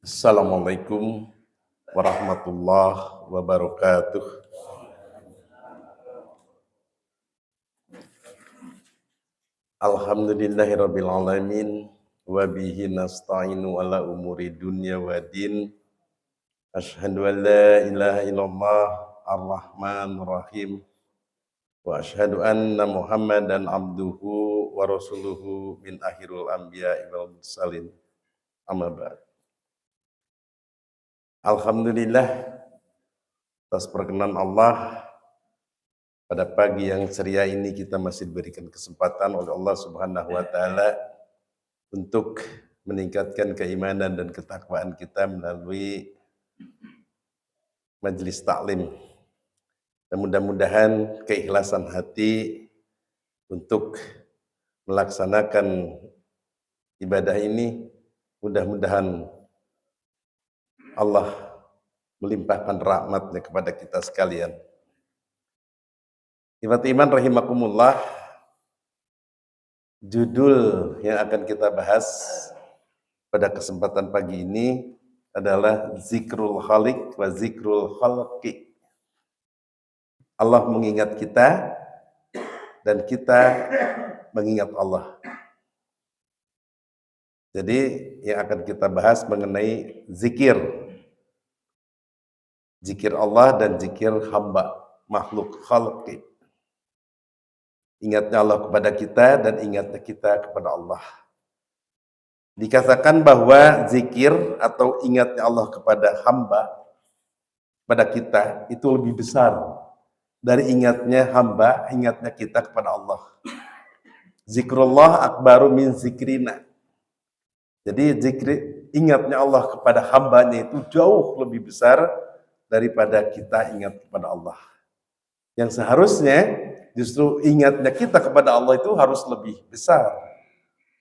Assalamualaikum warahmatullahi wabarakatuh. Alhamdulillahirabbil alamin wa bihi nasta'inu ala umuri dunya waddin. Asyhadu an la ilaha illallah ar-rahmanur rahim wa asyhadu anna Muhammadan abduhu wa rasuluhu min akhiril anbiya'i wal mursalin. Amma ba'd. Alhamdulillah atas perkenan Allah, pada pagi yang ceria ini kita masih diberikan kesempatan oleh Allah Subhanahu wa taala untuk meningkatkan keimanan dan ketakwaan kita melalui majelis taklim. Dan mudah-mudahan keikhlasan hati untuk melaksanakan ibadah ini, mudah-mudahan Allah melimpahkan rahmatnya kepada kita sekalian. Iman rahimakumullah, judul yang akan kita bahas pada kesempatan pagi ini adalah zikrul khaliq wa zikrul khalqi. Allah mengingat kita dan kita mengingat Allah. Jadi yang akan kita bahas mengenai zikir. Zikir Allah dan zikir hamba, makhluk khalqi. Ingatnya Allah kepada kita dan ingatnya kita kepada Allah. Dikatakan bahwa zikir atau ingatnya Allah kepada hamba, pada kita, itu lebih besar dari ingatnya hamba, ingatnya kita kepada Allah. Zikrullah akbaru min zikrina. Jadi ingatnya Allah kepada hambanya itu jauh lebih besar daripada kita ingat kepada Allah. Yang seharusnya justru ingatnya kita kepada Allah itu harus lebih besar,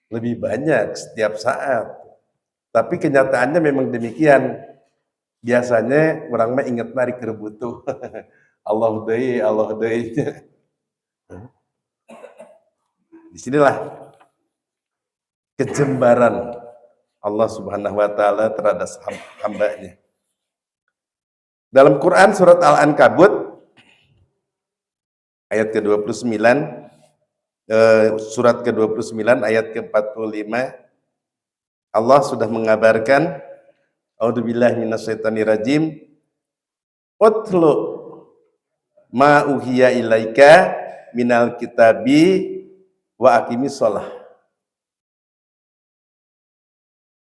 lebih banyak setiap saat. Tapi kenyataannya memang demikian. Biasanya orang mah ingat narik kerebutuh. Allah deui. Disinilah kejembaran Allah Subhanahu wa taala terhadap hambanya. Dalam Quran surat Al-Ankabut ayat ke-29, surat ke-29 ayat ke-45, Allah sudah mengabarkan, a'udzubillahi minasyaitonirrajim, utlu ma uhiya ilaika minal kitabi wa aqimis shalah.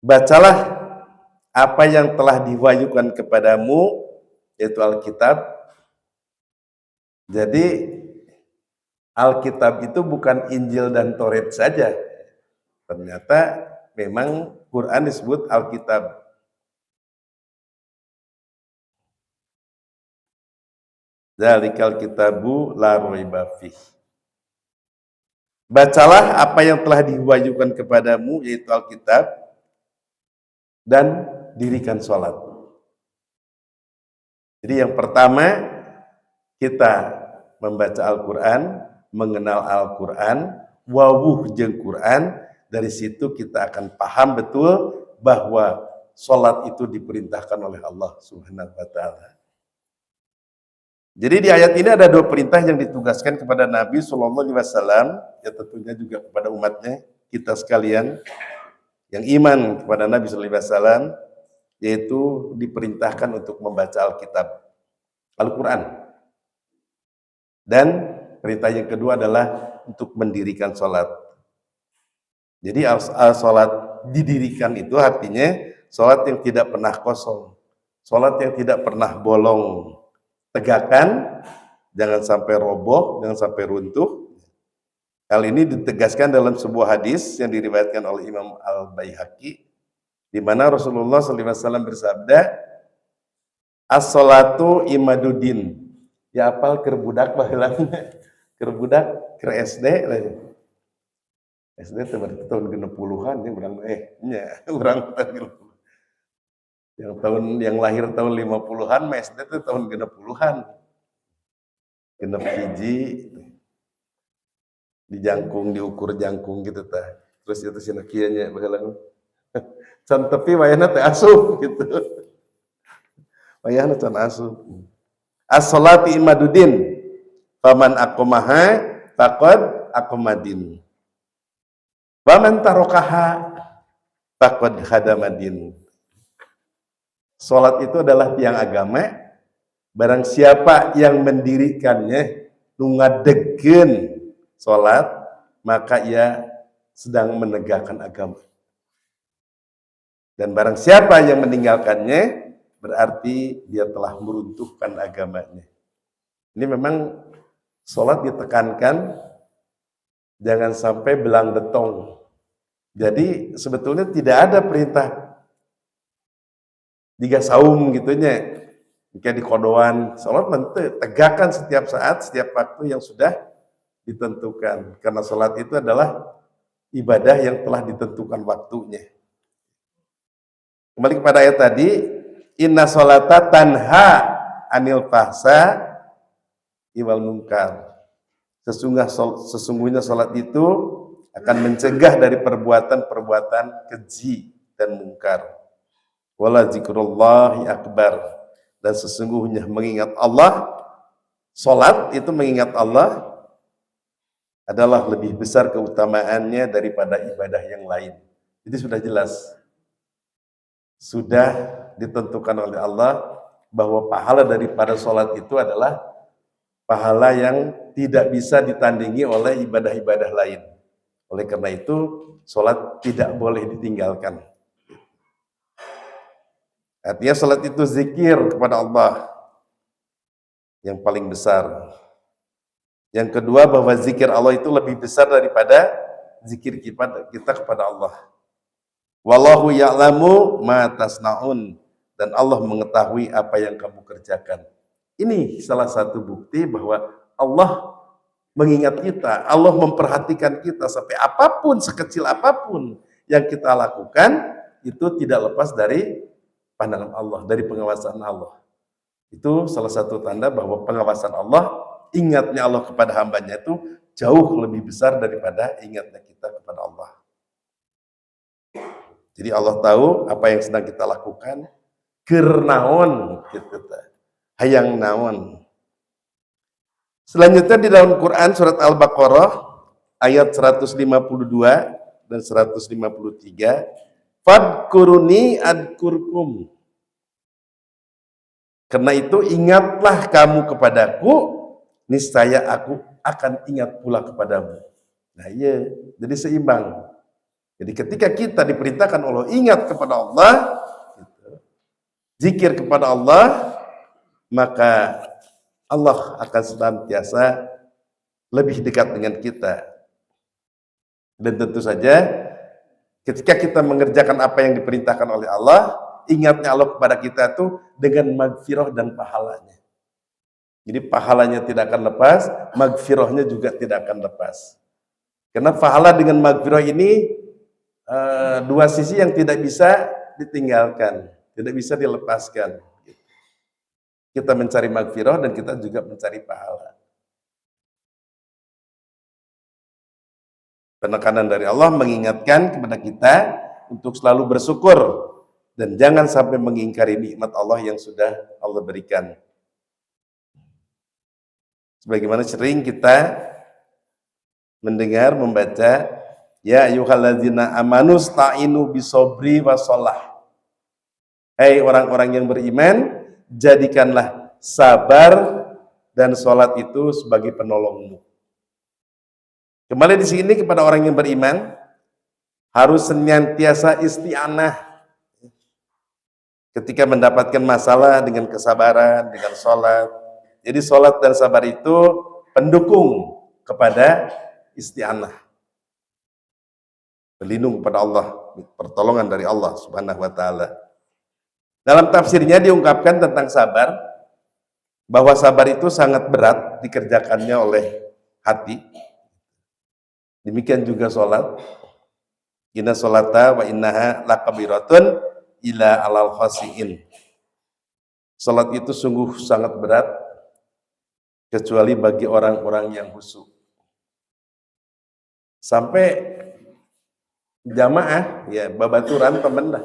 Bacalah apa yang telah diwahyukan kepadamu, yaitu Alkitab. Jadi Alkitab itu bukan Injil dan Taurat saja. Ternyata memang Quran disebut Alkitab. Dzalikal kitabu la raiba fih. Bacalah apa yang telah diwahyukan kepadamu, yaitu Alkitab, dan dirikan sholat. Jadi yang pertama, kita membaca Al-Quran, mengenal Al-Quran, wawuh jeung Quran. Dari situ kita akan paham betul bahwa sholat itu diperintahkan oleh Allah Subhanahu wa taala. Jadi di ayat ini ada dua perintah yang ditugaskan kepada Nabi Shallallahu Alaihi Wasallam, ya tentunya juga kepada umatnya, kita sekalian yang iman kepada Nabi Shallallahu Alaihi Wasallam, yaitu diperintahkan untuk membaca Alkitab, Al-Quran. Dan perintah yang kedua adalah untuk mendirikan sholat. Jadi sholat didirikan itu artinya sholat yang tidak pernah kosong, sholat yang tidak pernah bolong, tegakkan, jangan sampai roboh, jangan sampai runtuh. Hal ini ditegaskan dalam sebuah hadis yang diriwayatkan oleh Imam Al-Baihaqi, di mana Rasulullah SAW bersabda, as-sholatu imaduddin. Ya apal keur budak baheula. Keur budak keur SD lah. SD teh berarti tahun 60-an yang urang nya urang tahun 60. Yang lahir tahun 50-an mah SD teh tahun 60-an. Genep hiji dijangkung diukur jangkung gitu tah. Terus itu cenah kieu nya baheula Can tepi wayahna teu asup gitu. Wayahna can asup. As-sholati imaduddin. Faman aqamaha faqad aqamadin. Wa man tarokaha faqad hadamadin. Salat itu adalah tiang agama. Barang siapa yang mendirikannya nungadegeun salat, maka ia sedang menegakkan agama. Dan barang siapa yang meninggalkannya, berarti dia telah meruntuhkan agamanya. Ini memang sholat ditekankan, jangan sampai belang betong. Jadi sebetulnya tidak ada perintah diga saum gitunya. Jika di kodoan, sholat tegakkan setiap saat, setiap waktu yang sudah ditentukan. Karena sholat itu adalah ibadah yang telah ditentukan waktunya. Kembali kepada ayat tadi, inna sholata tanha anil fahsa iwal munkar. Sesungguhnya sholat itu akan mencegah dari perbuatan-perbuatan keji dan mungkar. Wala zikrullahi akbar. Dan sesungguhnya mengingat Allah, sholat itu mengingat Allah adalah lebih besar keutamaannya daripada ibadah yang lain. Jadi sudah jelas. Sudah ditentukan oleh Allah bahwa pahala daripada sholat itu adalah pahala yang tidak bisa ditandingi oleh ibadah-ibadah lain. Oleh karena itu, sholat tidak boleh ditinggalkan. Artinya sholat itu zikir kepada Allah yang paling besar. Yang kedua, bahwa zikir Allah itu lebih besar daripada zikir kita kepada Allah. Wallahu ya'lamu ma tasna'un, dan Allah mengetahui apa yang kamu kerjakan. Ini salah satu bukti bahwa Allah mengingat kita, Allah memperhatikan kita sampai apapun, sekecil apapun yang kita lakukan, itu tidak lepas dari pandangan Allah, dari pengawasan Allah. Itu salah satu tanda bahwa pengawasan Allah, ingatnya Allah kepada hambanya itu jauh lebih besar daripada ingatnya kita kepada Allah. Jadi Allah tahu apa yang sedang kita lakukan, keur naon gitu, hayang naon. Selanjutnya di dalam Quran surat Al-Baqarah ayat 152 dan 153, fadkuruni adkurkum. Karena itu ingatlah kamu kepadaku, niscaya aku akan ingat pula kepadamu. Nah iya, jadi seimbang. Jadi ketika kita diperintahkan Allah ingat kepada Allah, zikir kepada Allah, maka Allah akan senantiasa lebih dekat dengan kita. Dan tentu saja ketika kita mengerjakan apa yang diperintahkan oleh Allah, ingatnya Allah kepada kita itu dengan magfirah dan pahalanya. Jadi pahalanya tidak akan lepas, magfirahnya juga tidak akan lepas. Karena pahala dengan magfirah ini dua sisi yang tidak bisa ditinggalkan, tidak bisa dilepaskan. Kita mencari magfirah dan kita juga mencari pahala. Penekanan dari Allah mengingatkan kepada kita untuk selalu bersyukur dan jangan sampai mengingkari nikmat Allah yang sudah Allah berikan. Sebagaimana sering kita mendengar, membaca, ya ayyuhalladzina amanu sta'inu bisobri wassalah. Hai orang-orang yang beriman, jadikanlah sabar dan sholat itu sebagai penolongmu. Kembali di sini kepada orang yang beriman, harus senantiasa isti'anah ketika mendapatkan masalah dengan kesabaran, dengan sholat. Jadi sholat dan sabar itu pendukung kepada isti'anah. Berlindung kepada Allah, pertolongan dari Allah Subhanahu wa ta'ala. Dalam tafsirnya diungkapkan tentang sabar, bahwa sabar itu sangat berat dikerjakannya oleh hati. Demikian juga sholat. Inna sholata wa innaha lakabiratun ila alal khasiin. Sholat itu sungguh sangat berat, kecuali bagi orang-orang yang khusyuk. Sampai jamaah ya babaturan temen dah.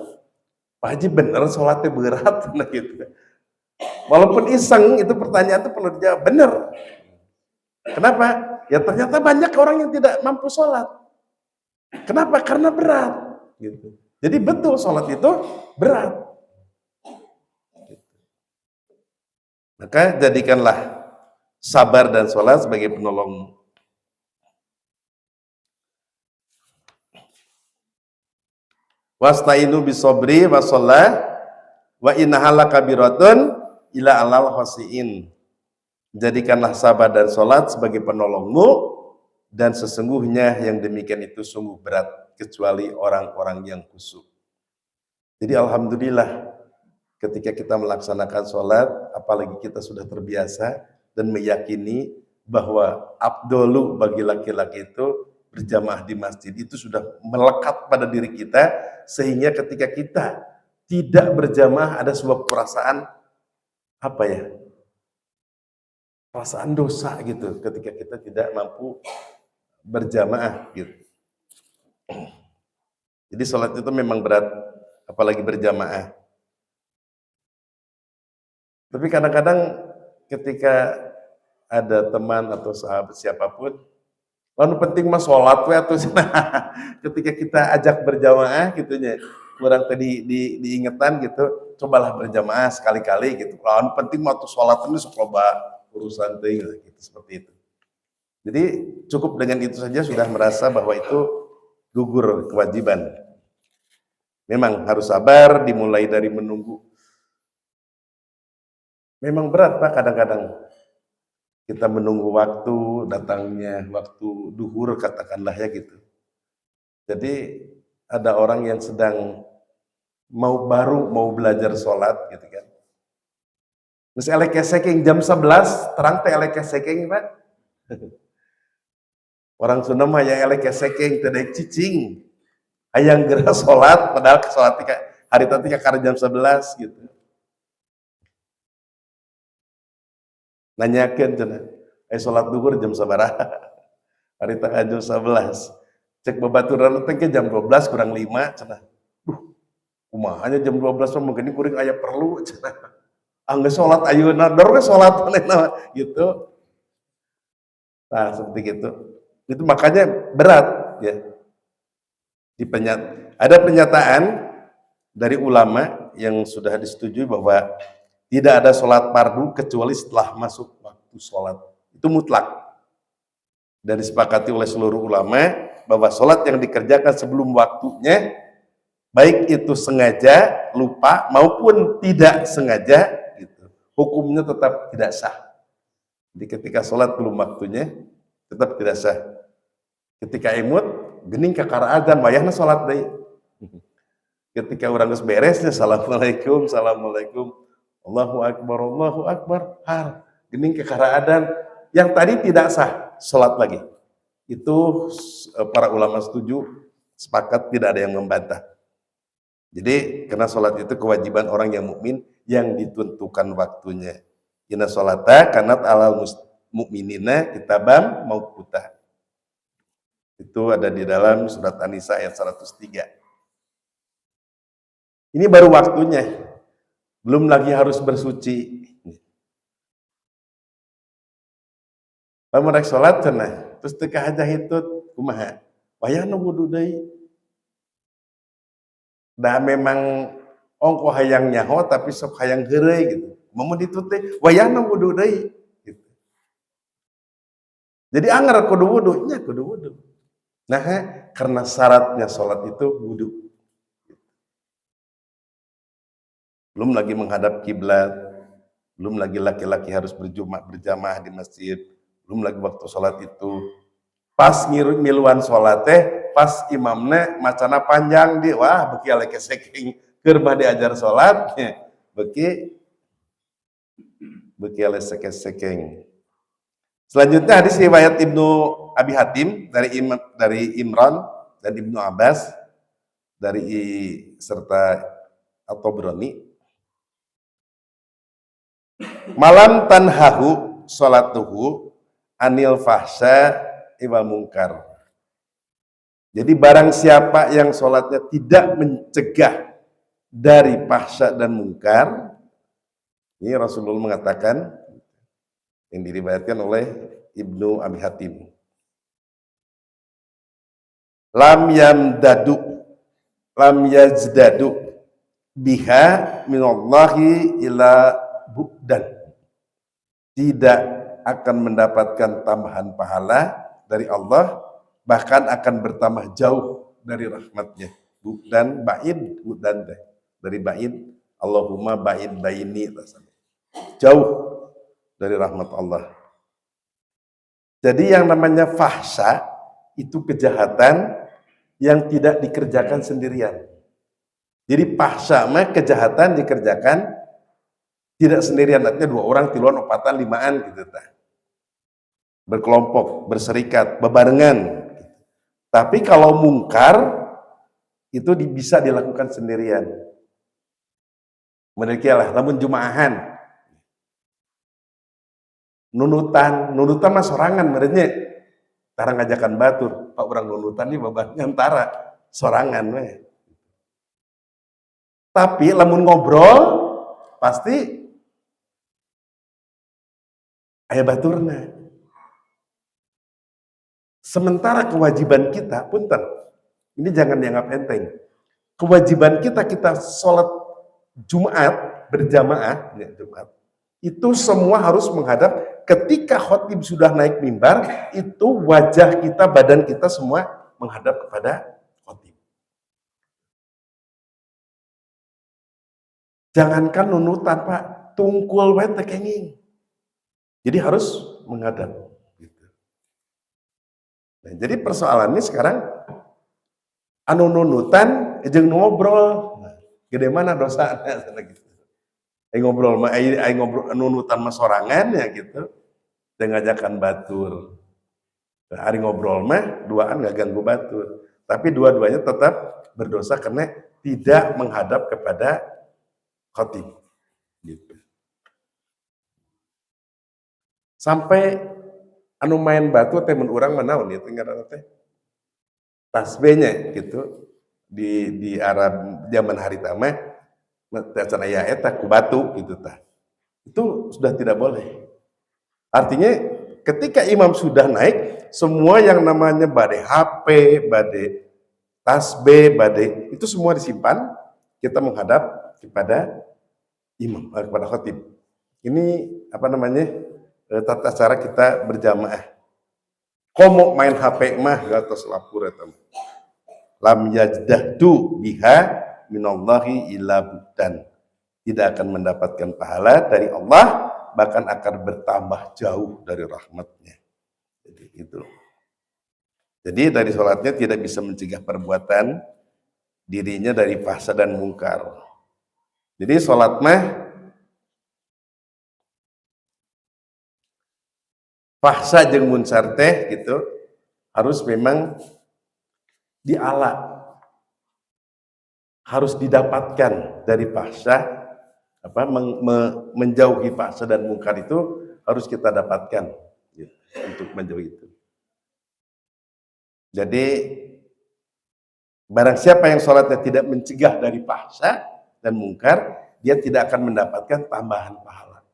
Pak Haji bener sholatnya berat nah gitu. Walaupun iseng itu pertanyaan itu perlu dijawab bener. Kenapa? Ya ternyata banyak orang yang tidak mampu sholat. Kenapa? Karena berat. Gitu. Jadi betul sholat itu berat. Maka jadikanlah sabar dan sholat sebagai penolong. Wasta'inu bisobri wa sholat wa innahala kabiratun ila alal khosiin. Jadikanlah sabar dan sholat sebagai penolongmu, dan sesungguhnya yang demikian itu sungguh berat kecuali orang-orang yang khusyuk. Jadi alhamdulillah ketika kita melaksanakan sholat, apalagi kita sudah terbiasa dan meyakini bahwa abdolu bagi laki-laki itu berjamaah di masjid, itu sudah melekat pada diri kita, sehingga ketika kita tidak berjamaah ada sebuah perasaan apa ya, perasaan dosa gitu ketika kita tidak mampu berjamaah gitu. Jadi sholat itu memang berat, apalagi berjamaah. Tapi kadang-kadang ketika ada teman atau sahabat siapapun, lalu penting mah sholat we atuh ketika kita ajak berjamaah gitunya, kurang tadi diingetan gitu, cobalah berjamaah sekali-kali gitu. Lalu penting mah tuh sholat ini sok loba urusan teh gitu, seperti itu. Jadi cukup dengan itu saja sudah merasa bahwa itu gugur kewajiban. Memang harus sabar, dimulai dari menunggu. Memang berat Pak kadang-kadang. Kita menunggu waktu, datangnya waktu duhur katakanlah ya gitu. Jadi ada orang yang sedang baru mau belajar sholat gitu kan. Terus eleke seking jam 11, terang teh eleke seking Pak. Orang Sunda mah ya eleke seking teh daek cicing. Hayang geura sholat, padahal sholat hari tadi karena jam 11 gitu. Nanyakeun cenah, sholat duhur jam sabaraha? Hari tengah jam 11. Cek babaturan teh ke jam 12 kurang 5 cenah. Kumahanya jam 12 mah mungkin kuring aya perlu cenah. Angge sholat ayeuna dor we sholat manehna gitu. Nah, seperti itu. Itu makanya berat ya. Ada pernyataan dari ulama yang sudah disetujui bahwa tidak ada sholat fardu kecuali setelah masuk waktu sholat. Itu mutlak. Dan disepakati oleh seluruh ulama bahwa sholat yang dikerjakan sebelum waktunya, baik itu sengaja, lupa, maupun tidak sengaja, gitu, hukumnya tetap tidak sah. Jadi ketika sholat belum waktunya, tetap tidak sah. Ketika imut, gening kakara adzan, wayahna sholat deh. Ketika orang geus beresnya, assalamualaikum, assalamualaikum, Allahu akbar, har, gening kakara adzan, yang tadi tidak sah, sholat lagi. Itu para ulama setuju, sepakat, tidak ada yang membantah. Jadi karena sholat itu kewajiban orang yang mukmin yang ditentukan waktunya. Inna sholata kanat alal mukminina kitabam mauquta. Itu ada di dalam surat An-Nisa ayat 103. Ini baru waktunya, belum lagi harus bersuci. Lamun rek sholat cenah, terus teu kahajah hitut kumaha? Wayahna wudu deui. Da memang ongko hayang nyaho tapi sok hayang heureuy gitu. Mun ditu teh wayahna wudu deui gitu. Jadi anggar kudu wudu, nya kudu wudu. Nah, karena syaratnya sholat itu wudu. Belum lagi menghadap kiblat, belum lagi laki-laki harus berjamaah di masjid, belum lagi waktu sholat itu. Pas miluan sholat teh, pas imamnya macana panjang di, wah beki aleke seking keur mah diajar sholat, beki aleke seking. Selanjutnya hadis riwayat Ibnu Abi Hatim dari Imran dan Ibnu Abbas serta At-Tabrani. Malam tanhahu sholatuhu anil fahsya wal munkar. Jadi barang siapa yang sholatnya tidak mencegah dari fahsya dan mungkar, ini Rasulullah mengatakan, yang diriwayatkan oleh Ibnu Abi Hatim, lam yazdadu biha minallahi ila bu'dan, tidak akan mendapatkan tambahan pahala dari Allah, bahkan akan bertambah jauh dari rahmatnya. Dan ba'id, dan dari ba'id, Allahumma ba'id baini, jauh dari rahmat Allah. Jadi yang namanya fahsya itu kejahatan yang tidak dikerjakan sendirian. Jadi fahsya mah kejahatan dikerjakan tidak sendirian, artinya 2 orang, 3 orang, 4, 5 gitu tah. Berkelompok, berserikat, bebarengan. Tapi kalau mungkar itu bisa dilakukan sendirian. Menekialah, namun jumaahan, nunutan mah sorangan merenya. Tara ngajakan batur, Pak orang nunutan nih babanya antara sorangan we. Tapi lamun ngobrol pasti aya baturna. Sementara kewajiban kita, punten, ini jangan dianggap enteng. Kewajiban kita sholat Jumat berjamaah, ya, Jumat, itu semua harus menghadap. Ketika khotib sudah naik mimbar, itu wajah kita, badan kita semua menghadap kepada khotib. Jangankan nunutan, Pak, tungkul wae teh kenging. Jadi harus menghadap. Nah, jadi persoalannya sekarang anu nunutan jeung ngobrol. Nah, gede mana dosanya gitu. Ngobrol mah ngobrol nunutan mah sorangan ya gitu. Dan ngajakan batur. Nah, hari ngobrol mah duaan enggak ganggu batur. Tapi dua-duanya tetap berdosa karena tidak menghadap kepada khatib. Gitu. Sampai anu main batu teh mun urang mah naon itu ngaranna teh tasbihnya gitu di Arab zaman hari tama teacan aya eta ku batu gitu tah. Itu sudah tidak boleh. Artinya ketika imam sudah naik, semua yang namanya badai HP, badai tasbih, badai itu semua disimpan, kita menghadap kepada imam, kepada khatib. Ini apa namanya? Tata cara kita berjamaah. Komo main HP mah gatos lapur eta. Lam yajdahdu biha minallahi ila budan. Tidak akan mendapatkan pahala dari Allah, bahkan akan bertambah jauh dari rahmatnya. Jadi itu. Jadi dari sholatnya tidak bisa mencegah perbuatan dirinya dari fahsya dan mungkar. Jadi sholat mah fahsya jeung munkar teh gitu harus memang diala, harus didapatkan dari fahsya, menjauhi fahsya dan mungkar itu harus kita dapatkan gitu, untuk menjauhi itu. Jadi barang siapa yang sholatnya tidak mencegah dari fahsya dan mungkar, dia tidak akan mendapatkan tambahan pahala,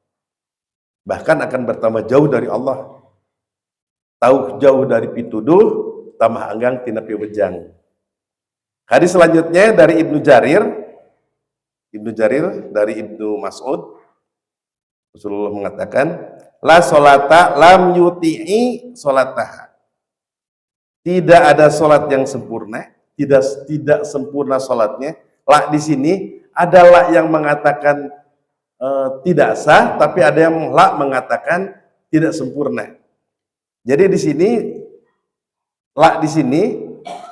bahkan akan bertambah jauh dari Allah. Tahu jauh dari pituduh, tambah anggang tina piwejang. Hadis selanjutnya dari Ibnu Jarir dari Ibnu Mas'ud, Rasulullah mengatakan, la sholata lam yuti'i sholataha. Tidak ada sholat yang sempurna, tidak sempurna sholatnya. La di sini adalah yang mengatakan tidak sah, tapi ada yang la mengatakan tidak sempurna. Jadi di sini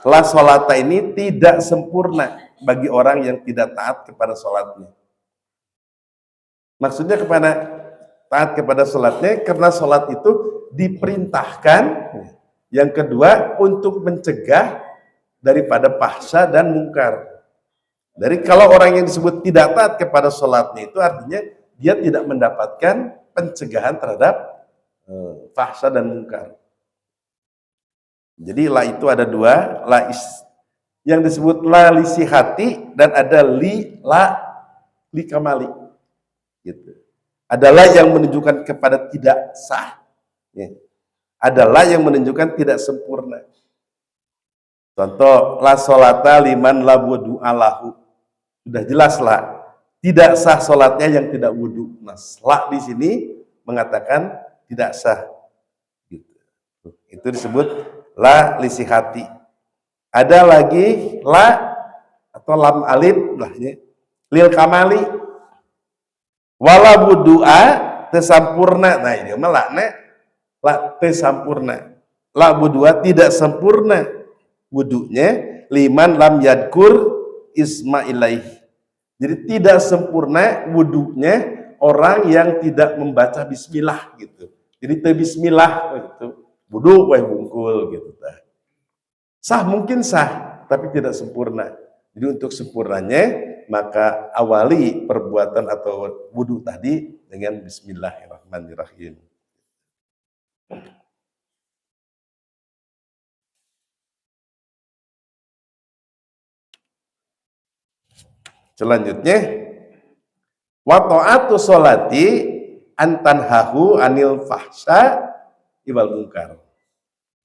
la sholata ini tidak sempurna bagi orang yang tidak taat kepada sholatnya. Maksudnya kepada taat kepada sholatnya karena sholat itu diperintahkan. Yang kedua untuk mencegah daripada fahsya dan mungkar. Dari kalau orang yang disebut tidak taat kepada sholatnya itu artinya dia tidak mendapatkan pencegahan terhadap fahsya dan mungkar. Jadi la itu ada dua, yang disebut la lisihati dan ada li kamali. Gitu. Adalah yang menunjukkan kepada tidak sah. Ya. Adalah yang menunjukkan tidak sempurna. Contoh, la sholata liman la wudu alahu. Sudah jelas lah. Tidak sah sholatnya yang tidak wudu. Nah, la di sini mengatakan tidak sah. Gitu. Itu disebut la lisihati. Ada lagi la atau lam alif lah ya. Lil kamali. Wala wudu'a tesampurna. Nah ini mah la tesampurna. La wudu'a tidak sempurna wudunya liman lam yadkur isma'ilaih. Jadi tidak sempurna wudunya orang yang tidak membaca bismillah gitu. Jadi teu bismillah gitu. Wudu wae bungkul gitu tah. Sah mungkin sah, tapi tidak sempurna. Jadi untuk sempurnanya maka awali perbuatan atau wudu tadi dengan bismillahirrahmanirrahim. Selanjutnya, wa ta'atu sholati antanhahu anil fahsya wal munkar.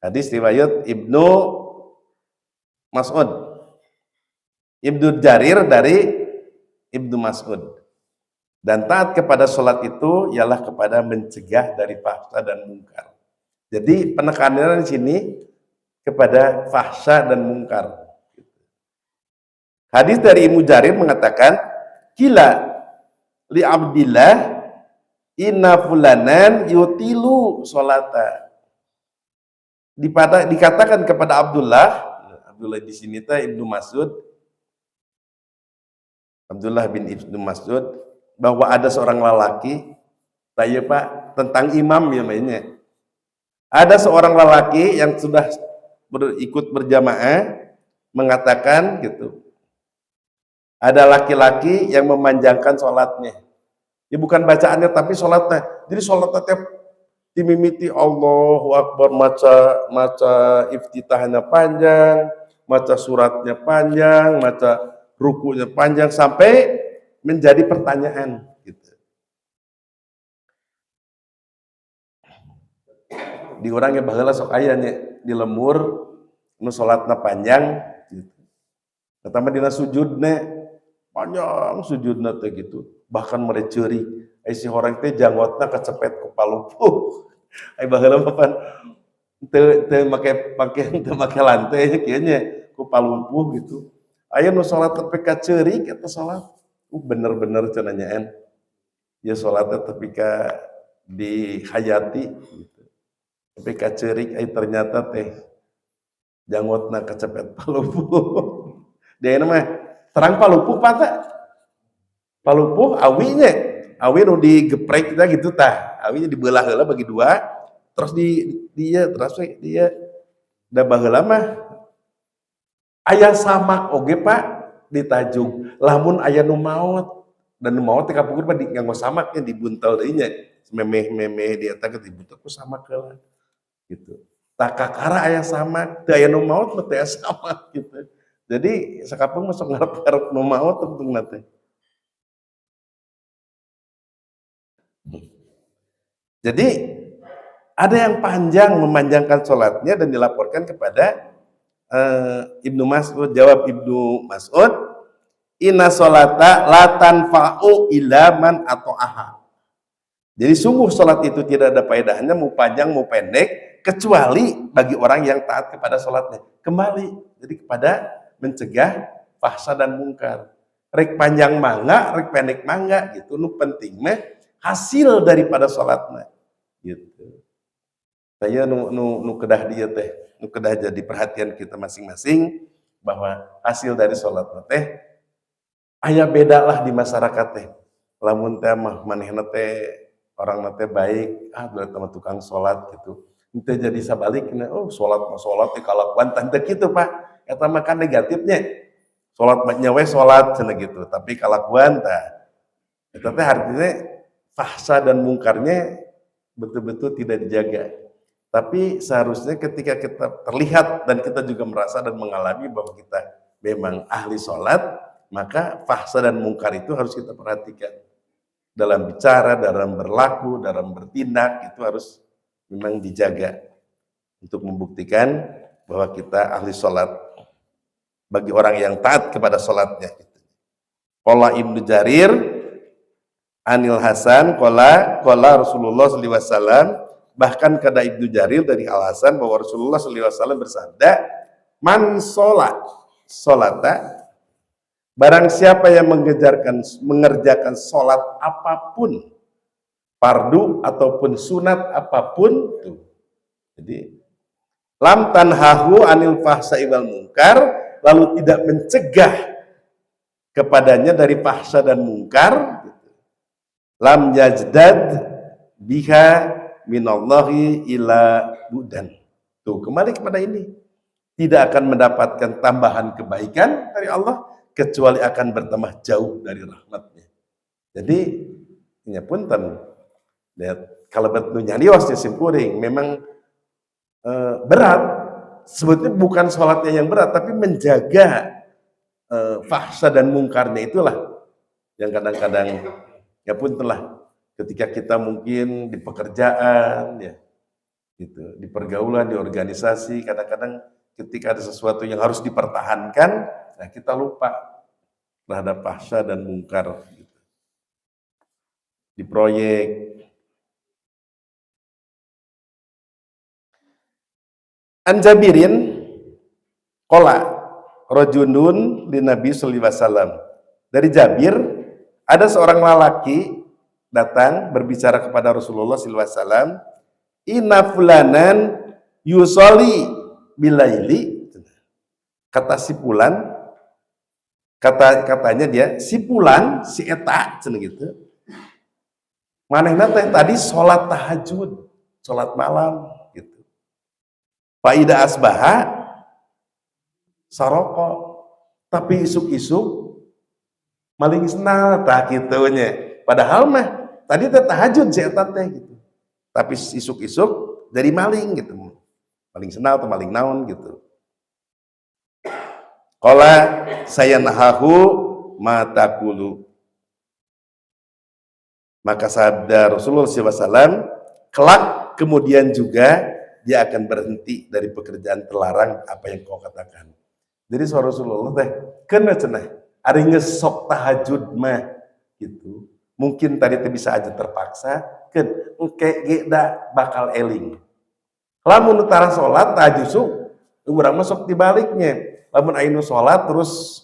Hadis riwayat Ibnu Mas'ud. Ibnu Jarir dari Ibnu Mas'ud. Dan taat kepada sholat itu ialah kepada mencegah dari fahsya dan munkar. Jadi penekanannya di sini kepada fahsya dan munkar. Hadis dari Ibnu Jarir mengatakan, "Kila li Abdillah inna fulanan yutilu sholata." Dikatakan kepada Abdullah di sini Ibnu Mas'ud, Abdullah bin Ibnu Mas'ud, bahwa ada seorang lelaki, saya Pak, tentang imam ya mainnya. Ada seorang lelaki yang sudah ikut berjamaah mengatakan gitu. Ada laki-laki yang memanjangkan sholatnya. Ya bukan bacaannya tapi sholatnya. Jadi sholatnya tiap dimimiti Allahu Akbar, maca iftitahnya panjang, maca suratnya panjang, maca rukunya panjang sampai menjadi pertanyaan gitu. Di orang yang baheula sok aya nya di lemur nu salatna panjang gitu. Pertama dina sujudna panjang sujudna teh gitu. Bahkan mereceurik ai si orang teh janggotna kecepet ku palupuh. Ai baheula mah pan teu make lantai kieu nya ku palupuh gitu. Aya nu salat tepi ka ceurik eta salat. Bener-bener cenanyaan. Ya salatnya tepi ka dihayati gitu. Tapi ka ceurik ai ternyata teh janggotna kecepet palupuh. Dia mah terang palupuh pata. Palupuh awinya. Awi nu digeprek kita gitu tah. Awinya dibelah heula bagi dua, terus dia da baheula mah aya samak oge Pak ditajung. Lamun aya nu maot dan nu maot teh kapungkur mah nganggo samaknya dibuntel deui nya. Memeh-memeh di eta dibuntel ku samak heula. Gitu. Tak kakara aya sama, teu aya nu maot mah teu aya sama gitu. Jadi sakapeung masuk ngarep-ngarep nu maot tentungna teh. Jadi ada yang panjang memanjangkan sholatnya dan dilaporkan kepada Ibnu Mas'ud. Jawab Ibnu Mas'ud, inna sholata la tanfa'u illa man ata'aha. Jadi sungguh sholat itu tidak ada faedahnya, mau panjang mau pendek, kecuali bagi orang yang taat kepada sholatnya. Kembali, jadi kepada mencegah fahsya dan mungkar. Rek panjang mangga, rek pendek mangga, gitu. Nu penting mah hasil daripada sholatnya. Gitu. Saya nu kedah dia teh, nu kedah jadi perhatian kita masing-masing bahwa hasil dari sholat teh aya beda lah di masyarakat teh. Lamun teh mah manehna teh orang teh baik, berarti mah tukang sholat gitu. Ente jadi sabalikna, oh sholat mah sholat teh kalakuan tante gitu Pak. Eta mah kan negatifnya. Sholat mah nyawe sholat cenah gitu, tapi kalakuan tah. Eta teh artinya fahsya dan mungkarnya betul-betul tidak dijaga. Tapi seharusnya ketika kita terlihat dan kita juga merasa dan mengalami bahwa kita memang ahli sholat, maka fahsya dan mungkar itu harus kita perhatikan. Dalam bicara, dalam berlaku, dalam bertindak, itu harus memang dijaga untuk membuktikan bahwa kita ahli sholat bagi orang yang taat kepada sholatnya. Qala Ibnu Jarir Anil Hasan qala Rasulullah sallallahu alaihi wasallam, bahkan kata Ibnu Jarir dari Al Hasan bahwa Rasulullah sallallahu alaihi wasallam bersabda, man sholata, barang siapa yang mengerjakan sholat apapun, fardu ataupun sunat apapun tuh. Jadi lam tanhahu anil fahsya'i wal munkar, lalu tidak mencegah kepadanya dari fahsya dan mungkar, lam yajdad biha minallahi ila budan. Tuh, kembali kepada ini. Tidak akan mendapatkan tambahan kebaikan dari Allah kecuali akan bertambah jauh dari rahmatnya. Jadi, ini punten. Kalau betulnya liwas simpuring, memang berat. Sebetulnya bukan sholatnya yang berat, tapi menjaga fahsya dan mungkarnya itulah yang kadang-kadang ya pun telah ketika kita mungkin di pekerjaan ya gitu, di pergaulan, di organisasi, kadang-kadang ketika ada sesuatu yang harus dipertahankan, nah kita lupa terhadap fahsya dan mungkar gitu. Di proyek Anjabirin qala rajulun li Nabi sallallahu alaihi wasallam. Dari Jabir, ada seorang lelaki datang berbicara kepada Rasulullah sallallahu alaihi wasallam, inna fulanan yusolli bilaili. Kata si fulan, katanya dia, si fulan, si eta cenah gitu. Manehna teh tadi salat tahajud, salat malam gitu. Faida asbaha saroko, tapi isuk-isuk maling senal tah kitunya. Padahal mah tadi teh tahajud si eta teh gitu. Tapi isuk-isuk dari maling gitu. Maling senal atau maling naon gitu. Qala sayanahahu ma taqulu. Maka sabda Rasulullah SAW, kelak kemudian juga dia akan berhenti dari pekerjaan terlarang apa yang kau katakan. Jadi suara Rasulullah teh kena cenah ari ngesok tahajud mah gitu. Mungkin tadi teh bisa aja terpaksa kan engke ge da bakal eling. Lamun utara salat tahajud urang masuk dibaliknya. Lamun ainu salat terus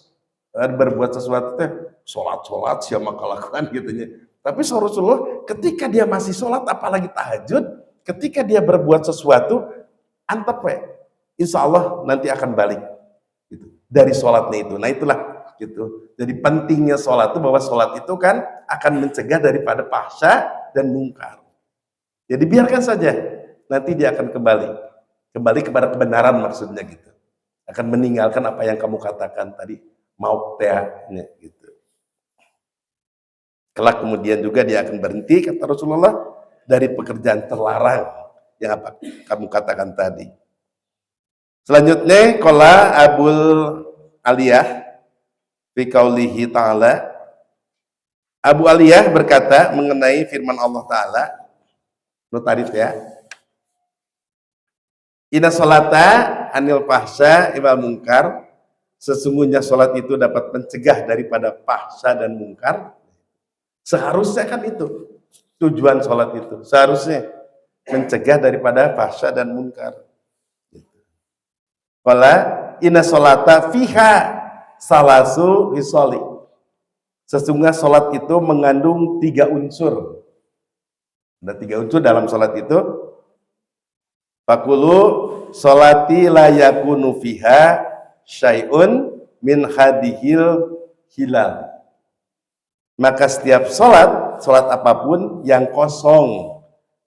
berbuat sesuatu teh salat siapa kalakuan gitu nya. Tapi suara Rasulullah ketika dia masih salat apalagi tahajud, ketika dia berbuat sesuatu antep we. Insyaallah nanti akan balik gitu. Dari sholatnya itu. Nah itulah gitu. Jadi pentingnya sholat itu bahwa sholat itu kan akan mencegah daripada fahsya dan mungkar. Jadi biarkan saja, nanti dia akan kembali kepada kebenaran maksudnya gitu. Akan meninggalkan apa yang kamu katakan tadi, mau tehnya gitu. Kelak kemudian juga dia akan berhenti, kata Rasulullah, dari pekerjaan terlarang yang apa kamu katakan tadi. Selanjutnya qala Abul Aliyah fi qaulihi ta'ala, Abu Aliyah berkata mengenai firman Allah Ta'ala, tadi ya, inna sholata anil fahsya wal munkar, sesungguhnya sholat itu dapat mencegah daripada fahsya dan mungkar. Seharusnya kan itu tujuan sholat itu, seharusnya mencegah daripada fahsya dan munkar. Qala inna sholata fiha salasu hisoli, sesungguhnya sholat itu mengandung 3 unsur. Ada 3 unsur dalam sholat itu. Fakulu sholati la yakunu fiha syai'un min hadihil hilal, maka setiap sholat apapun yang kosong,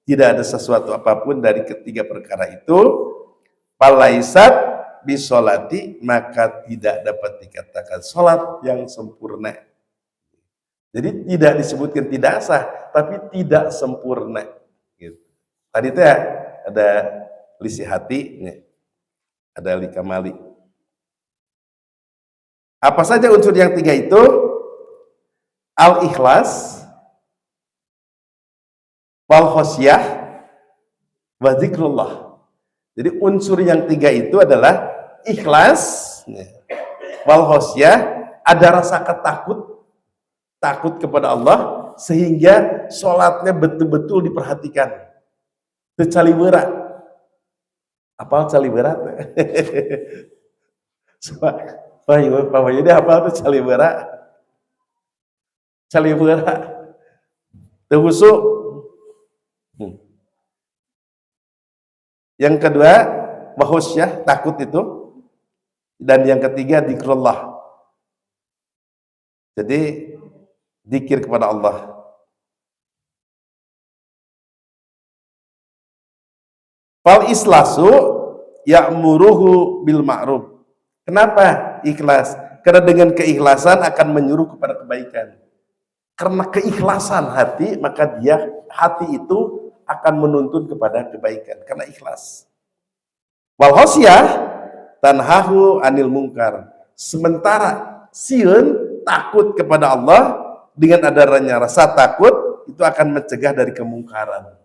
tidak ada sesuatu apapun dari ketiga perkara itu, palaisat bisolati, maka tidak dapat dikatakan sholat yang sempurna. Jadi tidak disebutkan tidak sah, tapi tidak sempurna gitu. Tadi itu ya ada lisi hati ada likamali. Apa saja unsur yang 3 itu? Al-ikhlas, wal khosyah, wa zikrullah. Jadi unsur yang 3 itu adalah ikhlas, wal khosyah, ada rasa takut kepada Allah, sehingga sholatnya betul-betul diperhatikan. Itu caliwera. Apal caliwera? Pak Wahyudi apal itu caliwera? Caliwera. Terhusuk. Yang kedua, wahusyah, takut itu. Dan yang ketiga, zikrullah. Jadi zikir kepada Allah. Fal islasu ya'muruhu bil ma'ruf. Kenapa ikhlas? Karena dengan keikhlasan akan menyuruh kepada kebaikan. Karena keikhlasan hati, maka hati itu akan menuntun kepada kebaikan. Karena ikhlas. Wal khosyah tanhahu anil mungkar. Sementara sieun takut kepada Allah, dengan adanya rasa takut itu akan mencegah dari kemungkaran.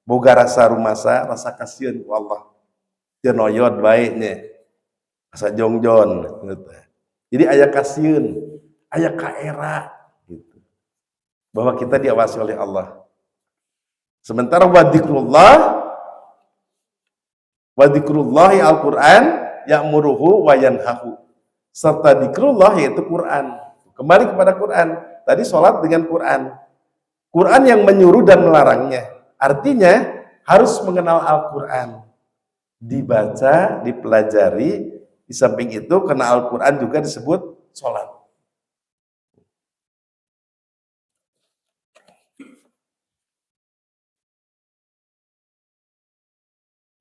Boga rasa rumasa, rasa kasihan ku Allah. Jenoyot baiknya, rasa jongjon. Gitu. Jadi aya kasihan, aya kaera, gitu. Bahwa kita diawasi oleh Allah. Sementara wadzikrullahi Al-Quran ya'muruhu wa yanhahu. Serta zikrullah yaitu Quran. Kembali kepada Quran. Tadi sholat dengan Quran. Quran yang menyuruh dan melarangnya. Artinya harus mengenal Al-Quran. Dibaca, dipelajari. Di samping itu karena Al-Quran juga disebut sholat.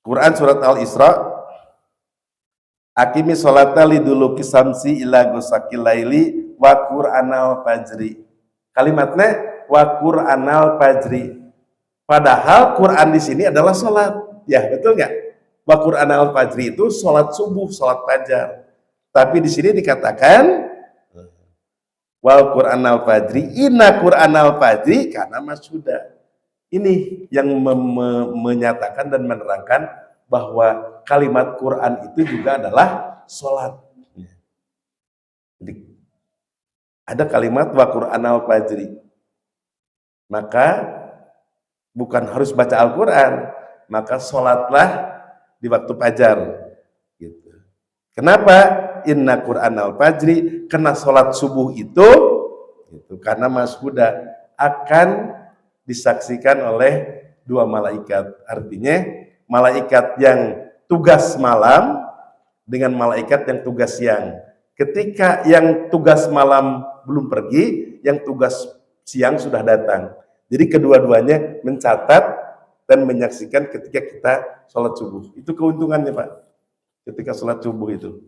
Quran surat Al-Isra. Akimi sholata liduluki samsi ila gosakil laili wa qur'anal fajri. Kalimatnya wa qur'anal fajri. Padahal Quran di sini adalah sholat. Ya, betul nggak? Wa qur'anal fajri itu sholat subuh, sholat fajar. Tapi di sini dikatakan wal qur'anal fajri, inna qur'anal fajri karena sudah. Ini yang menyatakan dan menerangkan bahwa kalimat Quran itu juga adalah sholat. Jadi, ada kalimat wa Qur'anal fajri. Maka bukan harus baca Al-Quran, maka sholatlah di waktu fajar. Gitu. Kenapa? Inna Qur'anal fajri, karena sholat subuh itu, gitu, karena mashuda akan disaksikan oleh 2 malaikat. Artinya malaikat yang tugas malam dengan malaikat yang tugas siang. Ketika yang tugas malam belum pergi, yang tugas siang sudah datang. Jadi kedua-duanya mencatat dan menyaksikan ketika kita sholat subuh. Itu keuntungannya, Pak. Ketika sholat subuh itu.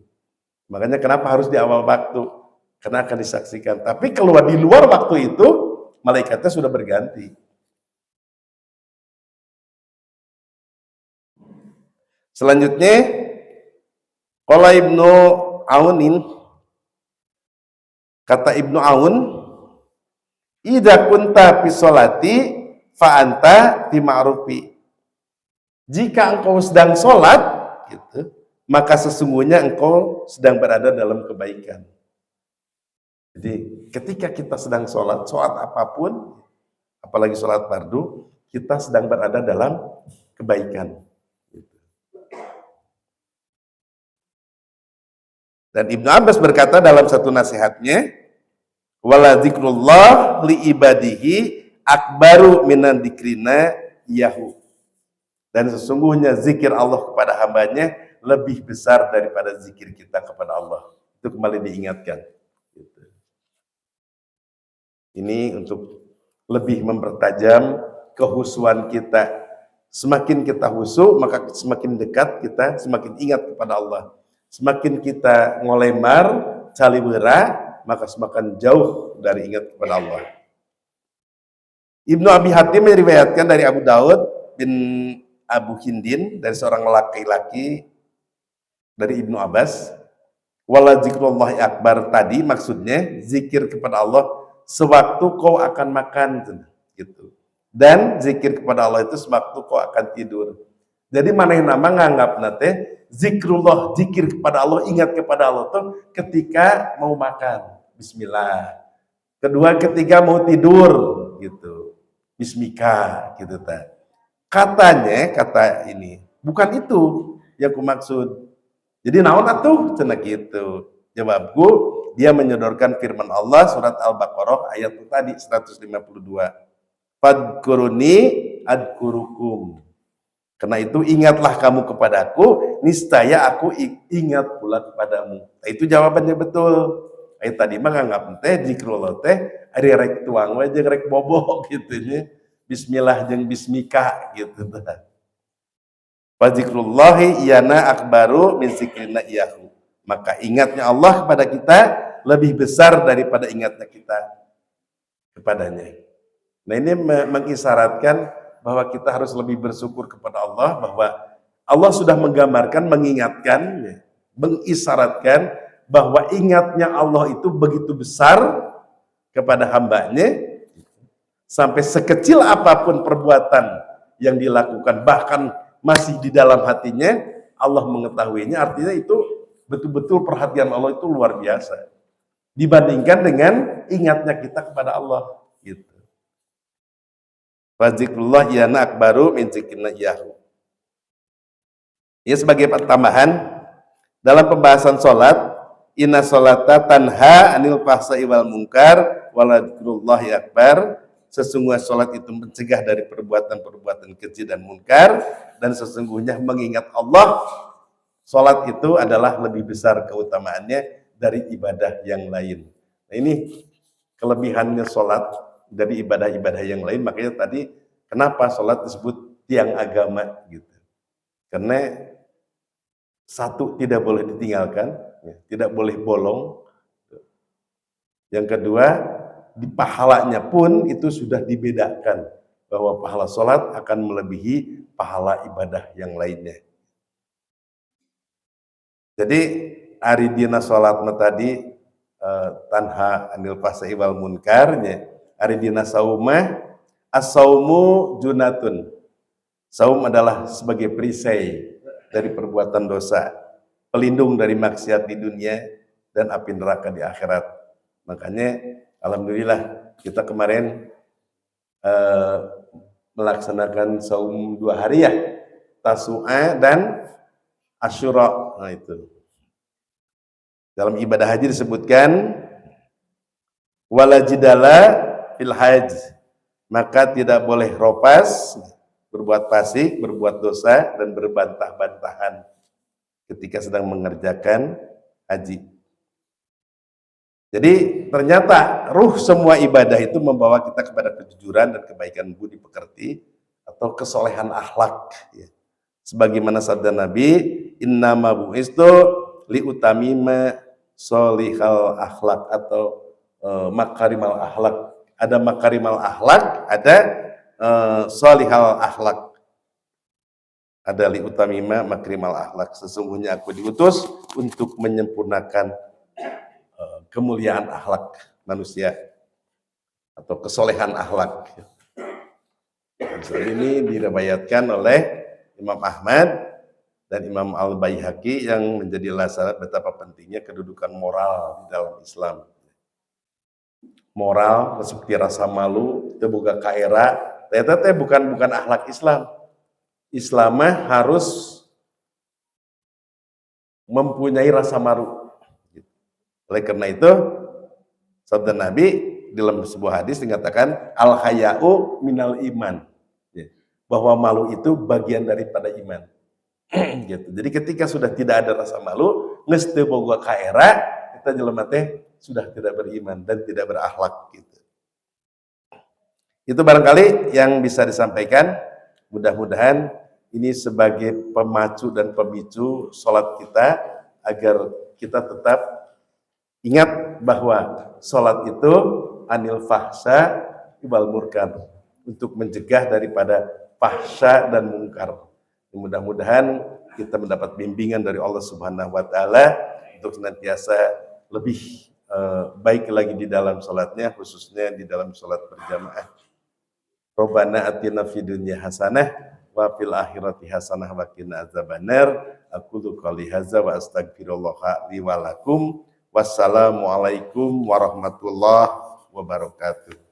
Makanya kenapa harus di awal waktu? Karena akan disaksikan. Tapi kalau di luar waktu itu, malaikatnya sudah berganti. Selanjutnya, qala Ibnu Aunin, kata Ibnu Aun, idza kunta fi sholati fa anta fi ma'rufi. Jika engkau sedang sholat, gitu, maka sesungguhnya engkau sedang berada dalam kebaikan. Jadi ketika kita sedang sholat apapun, apalagi sholat fardu, kita sedang berada dalam kebaikan. Dan Ibnu Abbas berkata dalam satu nasihatnya, wala zikrullah li ibadihi akbaru minan dzikrina yahu. Dan sesungguhnya zikir Allah kepada hambanya lebih besar daripada zikir kita kepada Allah. Itu kembali diingatkan. Ini untuk lebih mempertajam kehusuan kita. Semakin kita husu, maka semakin dekat kita, semakin ingat kepada Allah. Semakin kita ngolemar, caliwera, maka semakin jauh dari ingat kepada Allah. Ibnu Abi Hatim meriwayatkan dari Abu Daud bin Abu Hindin, dari seorang laki-laki dari Ibnu Abbas, wala zikrullahi akbar tadi maksudnya zikir kepada Allah sewaktu kau akan makan gitu. Dan zikir kepada Allah itu sewaktu kau akan tidur. Jadi mana yang nama nganggap nate zikrullah, zikir kepada Allah, ingat kepada Allah tuh ketika mau makan, bismillah. Kedua, ketika mau tidur gitu, bismika gitu ta. Katanya, kata ini, bukan itu yang ku maksud. Jadi naon atuh cenah gitu. Jawabku, dia menyodorkan firman Allah surat Al-Baqarah ayat itu tadi 152. Fadkuruni adkurukum. Karena itu ingatlah kamu kepadaku, niscaya aku ingat pula kepadamu. Nah, itu jawabannya betul. Tadi mah nganggap teh zikrullah teh ari rek tuang we jeung rek bobo gitu nya. Bismillah jeung bismika gitu tah. Fa zikrullahi iyana akbaru min zikrina iyahu. Maka ingatnya Allah kepada kita lebih besar daripada ingatnya kita kepadanya. Nah, ini mengisyaratkan bahwa kita harus lebih bersyukur kepada Allah, bahwa Allah sudah menggambarkan, mengingatkan, mengisyaratkan bahwa ingatnya Allah itu begitu besar kepada hambanya, sampai sekecil apapun perbuatan yang dilakukan, bahkan masih di dalam hatinya, Allah mengetahuinya. Artinya itu betul-betul perhatian Allah itu luar biasa dibandingkan dengan ingatnya kita kepada Allah gitu. Fa zikrullah yana akbaru min zikrina iyahu. Ya, sebagai tambahan dalam pembahasan sholat, inna sholata tanha anil fahsai wal munkar wala dzikrullahi akbar. Sesungguhnya sholat itu mencegah dari perbuatan-perbuatan keji dan munkar, dan sesungguhnya mengingat Allah, sholat itu adalah lebih besar keutamaannya dari ibadah yang lain. Nah, ini kelebihannya sholat dari ibadah-ibadah yang lain. Makanya tadi kenapa sholat disebut tiang agama gitu. Karena satu, tidak boleh ditinggalkan, tidak boleh bolong. Yang kedua, di pahalanya pun itu sudah dibedakan bahwa pahala sholat akan melebihi pahala ibadah yang lainnya. Jadi ari dina sholat tadi tanha anil fahsai wal munkarnya, ari dina saumah as-saumu junatun. Saum adalah sebagai perisai dari perbuatan dosa, pelindung dari maksiat di dunia dan api neraka di akhirat. Makanya alhamdulillah kita kemarin melaksanakan saum 2 hari ya, Tasu'a dan Asyura. Nah, itu dalam ibadah haji disebutkan wala jidala fil hajj, maka tidak boleh ropas, berbuat fasik, berbuat dosa, dan berbantah-bantahan ketika sedang mengerjakan haji. Jadi ternyata ruh semua ibadah itu membawa kita kepada kejujuran dan kebaikan budi pekerti atau kesolehan akhlak. Sebagaimana sabda Nabi, innama bu'istu liutamima solihal akhlak atau makarimal akhlak. Ada makarimal akhlak, ada solihal akhlak. Ada liutamima makrimal akhlak. Sesungguhnya aku diutus untuk menyempurnakan kemuliaan akhlak manusia atau kesolehan akhlak. Ini diriwayatkan oleh Imam Ahmad dan Imam Al-Baihaqi yang menjadi lasarat betapa pentingnya kedudukan moral di dalam Islam. Moral seperti rasa malu, terbuka kaera, tete bukan akhlak Islam. Islam harus mempunyai rasa malu. Oleh karena itu, sabda Nabi dalam sebuah hadis dikatakan al-haya'u minal iman, bahwa malu itu bagian daripada iman. Gitu. Jadi ketika sudah tidak ada rasa malu, geus teu boga kaera, kita jelema teh sudah tidak beriman dan tidak berakhlak gitu. Itu barangkali yang bisa disampaikan. Mudah-mudahan ini sebagai pemacu dan pemicu sholat kita agar kita tetap ingat bahwa sholat itu anil fahsya wal munkar, untuk mencegah daripada fahsya dan munkar. Mudah-mudahan kita mendapat bimbingan dari Allah Subhanahu wa taala untuk senantiasa lebih baik lagi di dalam salatnya, khususnya di dalam salat berjamaah. Rabbana atina fid dunya hasanah wa fil akhirati hasanah wa qina adzabannar. Aqulu qouli hadza wa astaghfirullah li wa lakum. Wassalamualaikum warahmatullahi wabarakatuh.